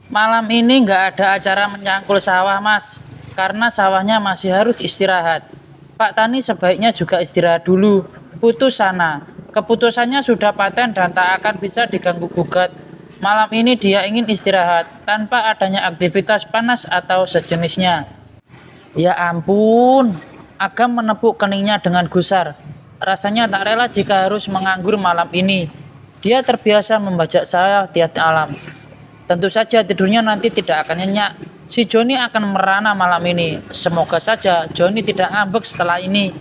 Malam ini nggak ada acara menyangkul sawah, Mas, karena sawahnya masih harus istirahat. Pak Tani sebaiknya juga istirahat dulu. Putus sana. Keputusannya sudah paten dan tak akan bisa diganggu gugat. Malam ini dia ingin istirahat tanpa adanya aktivitas panas atau sejenisnya. Ya ampun, Agam menepuk keningnya dengan gusar. Rasanya tak rela jika harus menganggur malam ini. Dia terbiasa membajak sawah tiap malam. Tentu saja tidurnya nanti tidak akan nyenyak. Si Joni akan merana malam ini. Semoga saja Joni tidak ngambek setelah ini.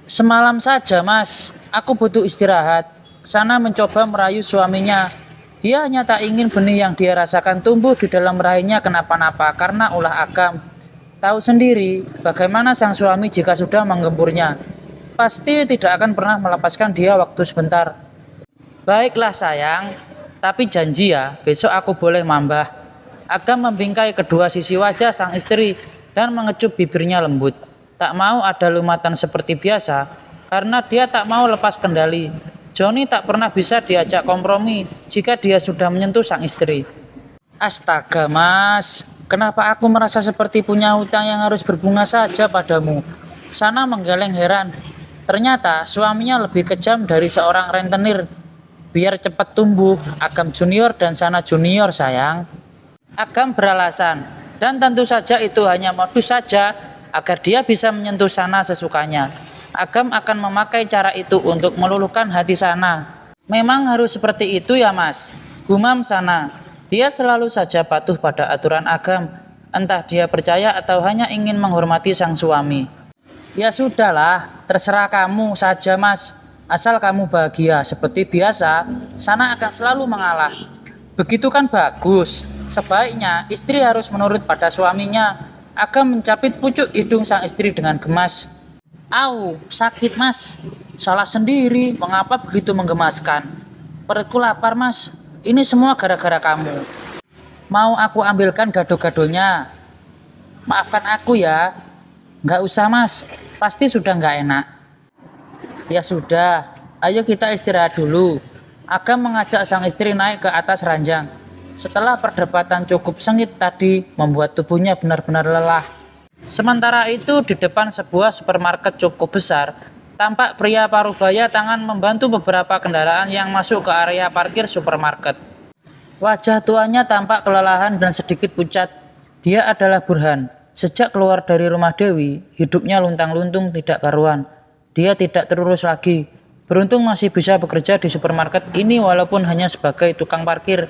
Semalam saja, Mas. Aku butuh istirahat. Sana mencoba merayu suaminya. Dia hanya tak ingin benih yang dia rasakan tumbuh di dalam rahimnya kenapa-napa karena ulah Agam. Tahu sendiri bagaimana sang suami jika sudah menggempurnya. Pasti tidak akan pernah melepaskan dia waktu sebentar. Baiklah sayang, tapi janji ya, besok aku boleh mambah. Agam membingkai kedua sisi wajah sang istri dan mengecup bibirnya lembut. Tak mau ada lumatan seperti biasa, karena dia tak mau lepas kendali. Joni tak pernah bisa diajak kompromi jika dia sudah menyentuh sang istri. Astaga mas, kenapa aku merasa seperti punya hutang yang harus berbunga saja padamu? Sana menggeleng heran. Ternyata suaminya lebih kejam dari seorang rentenir. Biar cepat tumbuh, Agam Junior dan Sana Junior sayang. Agam beralasan, dan tentu saja itu hanya modus saja agar dia bisa menyentuh Sana sesukanya. Agam akan memakai cara itu untuk meluluhkan hati Sana. Memang harus seperti itu ya mas, gumam Sana. Dia selalu saja patuh pada aturan Agam, entah dia percaya atau hanya ingin menghormati sang suami. Ya sudahlah, terserah kamu saja mas. Asal kamu bahagia seperti biasa, Sana akan selalu mengalah. Begitu kan bagus. Sebaiknya istri harus menurut pada suaminya. Agam mencapit pucuk hidung sang istri dengan gemas. Au, sakit mas. Salah sendiri, mengapa begitu menggemaskan? Perutku lapar mas. Ini semua gara-gara kamu. Mau aku ambilkan gado-gadonya? Maafkan aku ya. Nggak usah mas, pasti sudah nggak enak. Ya sudah, ayo kita istirahat dulu. Agam mengajak sang istri naik ke atas ranjang. Setelah perdebatan cukup sengit tadi membuat tubuhnya benar-benar lelah. Sementara itu di depan sebuah supermarket cukup besar, tampak pria parubaya tangan membantu beberapa kendaraan yang masuk ke area parkir supermarket. Wajah tuanya tampak kelelahan dan sedikit pucat. Dia adalah Burhan. Sejak keluar dari rumah Dewi, hidupnya luntang-luntung tidak karuan. Dia tidak terurus lagi. Beruntung masih bisa bekerja di supermarket ini walaupun hanya sebagai tukang parkir.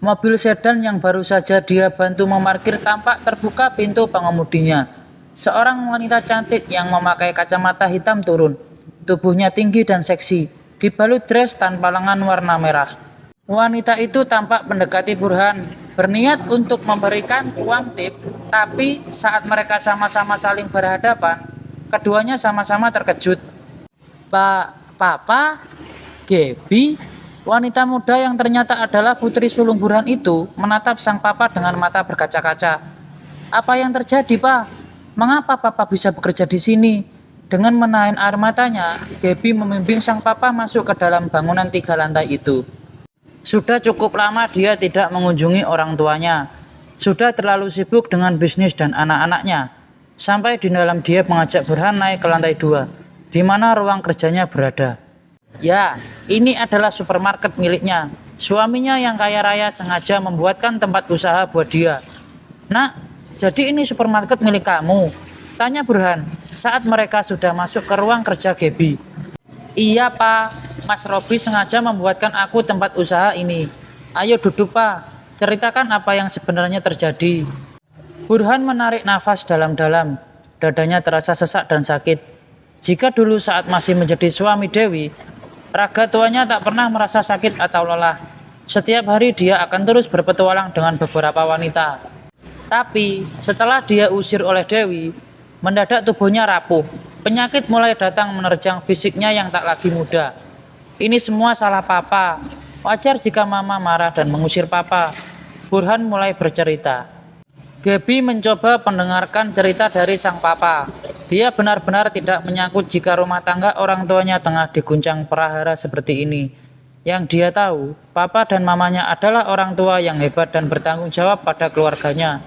Mobil sedan yang baru saja dia bantu memarkir tampak terbuka pintu pengemudinya. Seorang wanita cantik yang memakai kacamata hitam turun. Tubuhnya tinggi dan seksi, dibalut dress tanpa lengan warna merah. Wanita itu tampak mendekati Burhan, berniat untuk memberikan uang tip, tapi saat mereka sama-sama saling berhadapan, keduanya sama-sama terkejut. Papa, Gaby, wanita muda yang ternyata adalah putri sulung Burhan itu menatap sang papa dengan mata berkaca-kaca. Apa yang terjadi, Pak? Mengapa papa bisa bekerja di sini? Dengan menahan air matanya, Gaby membimbing sang papa masuk ke dalam bangunan 3 lantai itu. Sudah cukup lama dia tidak mengunjungi orang tuanya. Sudah terlalu sibuk dengan bisnis dan anak-anaknya. Sampai di dalam dia mengajak Burhan naik ke lantai 2, di mana ruang kerjanya berada. Ya, ini adalah supermarket miliknya. Suaminya yang kaya raya sengaja membuatkan tempat usaha buat dia. Nak, jadi ini supermarket milik kamu? Tanya Burhan saat mereka sudah masuk ke ruang kerja Gaby. Iya pak, Mas Robi sengaja membuatkan aku tempat usaha ini. Ayo duduk pak, ceritakan apa yang sebenarnya terjadi. Burhan menarik nafas dalam-dalam, dadanya terasa sesak dan sakit. Jika dulu saat masih menjadi suami Dewi, raga tuanya tak pernah merasa sakit atau lelah. Setiap hari dia akan terus berpetualang dengan beberapa wanita. Tapi setelah dia usir oleh Dewi, mendadak tubuhnya rapuh. Penyakit mulai datang menerjang fisiknya yang tak lagi muda. Ini semua salah papa. Wajar jika mama marah dan mengusir papa. Burhan mulai bercerita. Gaby mencoba mendengarkan cerita dari sang papa. Dia benar-benar tidak menyangkut jika rumah tangga orang tuanya tengah diguncang prahara seperti ini. Yang dia tahu, papa dan mamanya adalah orang tua yang hebat dan bertanggung jawab pada keluarganya.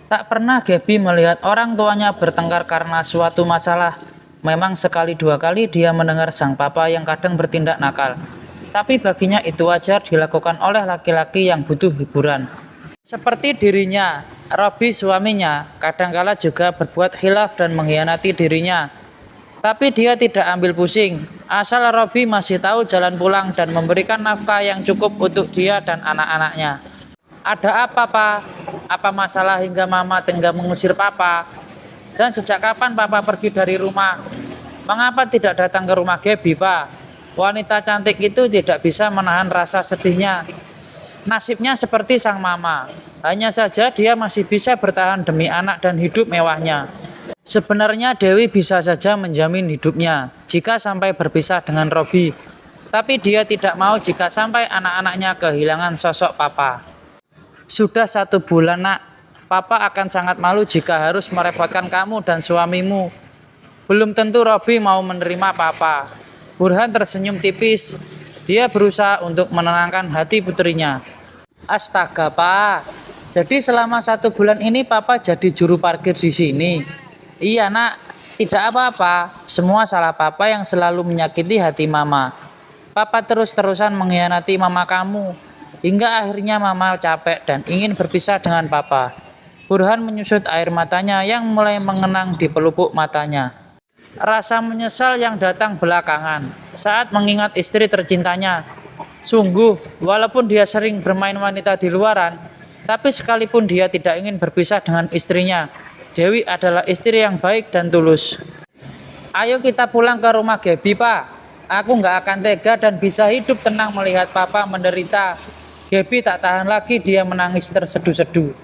Tak pernah Gaby melihat orang tuanya bertengkar karena suatu masalah. Memang sekali dua kali dia mendengar sang papa yang kadang bertindak nakal. Tapi baginya itu wajar dilakukan oleh laki-laki yang butuh hiburan. Seperti dirinya, Robby suaminya kadangkala juga berbuat khilaf dan mengkhianati dirinya. Tapi dia tidak ambil pusing, asal Robby masih tahu jalan pulang dan memberikan nafkah yang cukup untuk dia dan anak-anaknya. Ada apa, Pak? Apa masalah hingga Mama tengah mengusir Papa? Dan sejak kapan Papa pergi dari rumah? Mengapa tidak datang ke rumah Gaby, Pak? Wanita cantik itu tidak bisa menahan rasa sedihnya. Nasibnya seperti sang mama. Hanya saja dia masih bisa bertahan demi anak dan hidup mewahnya. Sebenarnya Dewi bisa saja menjamin hidupnya jika sampai berpisah dengan Robby. Tapi dia tidak mau jika sampai anak-anaknya kehilangan sosok papa. Sudah 1 bulan, Nak. Papa akan sangat malu jika harus merepotkan kamu dan suamimu. Belum tentu Robby mau menerima papa. Burhan tersenyum tipis. Dia berusaha untuk menenangkan hati putrinya. Astaga, Pak. Jadi selama 1 bulan ini papa jadi juru parkir di sini. Iya, Nak. Tidak apa-apa. Semua salah papa yang selalu menyakiti hati mama. Papa terus-terusan mengkhianati mama kamu. Hingga akhirnya mama capek dan ingin berpisah dengan papa. Burhan menyusut air matanya yang mulai mengenang di pelupuk matanya. Rasa menyesal yang datang belakangan saat mengingat istri tercintanya. Sungguh, walaupun dia sering bermain wanita di luaran, tapi sekalipun dia tidak ingin berpisah dengan istrinya, Dewi adalah istri yang baik dan tulus. Ayo kita pulang ke rumah Gaby, Pak. Aku nggak akan tega dan bisa hidup tenang melihat Papa menderita. Gaby tak tahan lagi, dia menangis terseduh-seduh.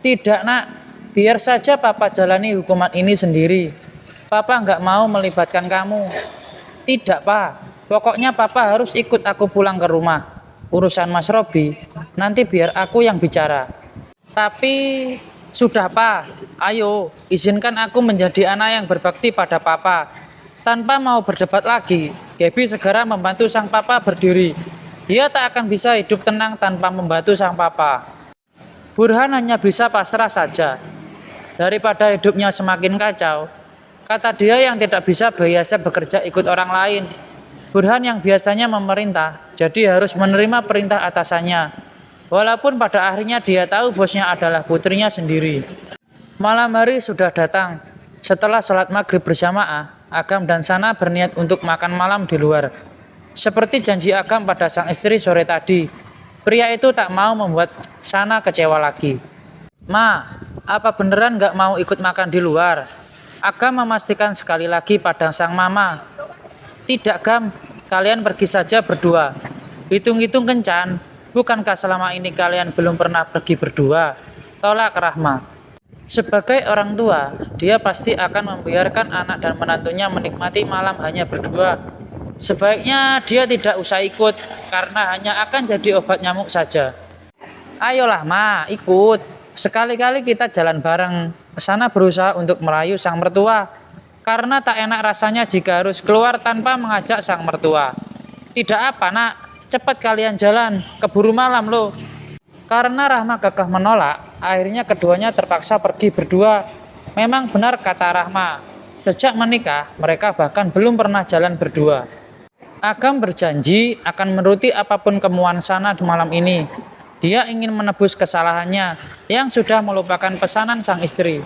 Tidak, Nak. Biar saja Papa jalani hukuman ini sendiri. Papa nggak mau melibatkan kamu. Tidak, Pak. Pokoknya Papa harus ikut aku pulang ke rumah. Urusan Mas Robby, nanti biar aku yang bicara. Tapi sudah, Pak. Ayo, izinkan aku menjadi anak yang berbakti pada Papa. Tanpa mau berdebat lagi, Gaby segera membantu sang Papa berdiri. Dia tak akan bisa hidup tenang tanpa membantu sang Papa. Burhan hanya bisa pasrah saja. Daripada hidupnya semakin kacau, kata dia yang tidak bisa biasa bekerja ikut orang lain. Burhan yang biasanya memerintah, jadi harus menerima perintah atasannya. Walaupun pada akhirnya dia tahu bosnya adalah putrinya sendiri. Malam hari sudah datang. Setelah sholat maghrib berjamaah, Agam dan Sana berniat untuk makan malam di luar. Seperti janji Agam pada sang istri sore tadi, pria itu tak mau membuat Sana kecewa lagi. Ma, apa beneran gak mau ikut makan di luar? Agam memastikan sekali lagi pada sang mama. Tidak, Gam, kalian pergi saja berdua. Hitung-hitung kencan, bukankah selama ini kalian belum pernah pergi berdua? Tolak Rahma. Sebagai orang tua, dia pasti akan membiarkan anak dan menantunya menikmati malam hanya berdua. Sebaiknya dia tidak usah ikut, karena hanya akan jadi obat nyamuk saja. Ayolah, Ma, ikut. Sekali-kali kita jalan bareng. Sana berusaha untuk merayu sang mertua, karena tak enak rasanya jika harus keluar tanpa mengajak sang mertua. Tidak apa, Nak. Cepat kalian jalan, keburu malam loh. Karena Rahma kekeh menolak, akhirnya keduanya terpaksa pergi berdua. Memang benar kata Rahma, sejak menikah mereka bahkan belum pernah jalan berdua. Agam berjanji akan menuruti apapun kemauan Sana di malam ini. Dia ingin menebus kesalahannya yang sudah melupakan pesanan sang istri.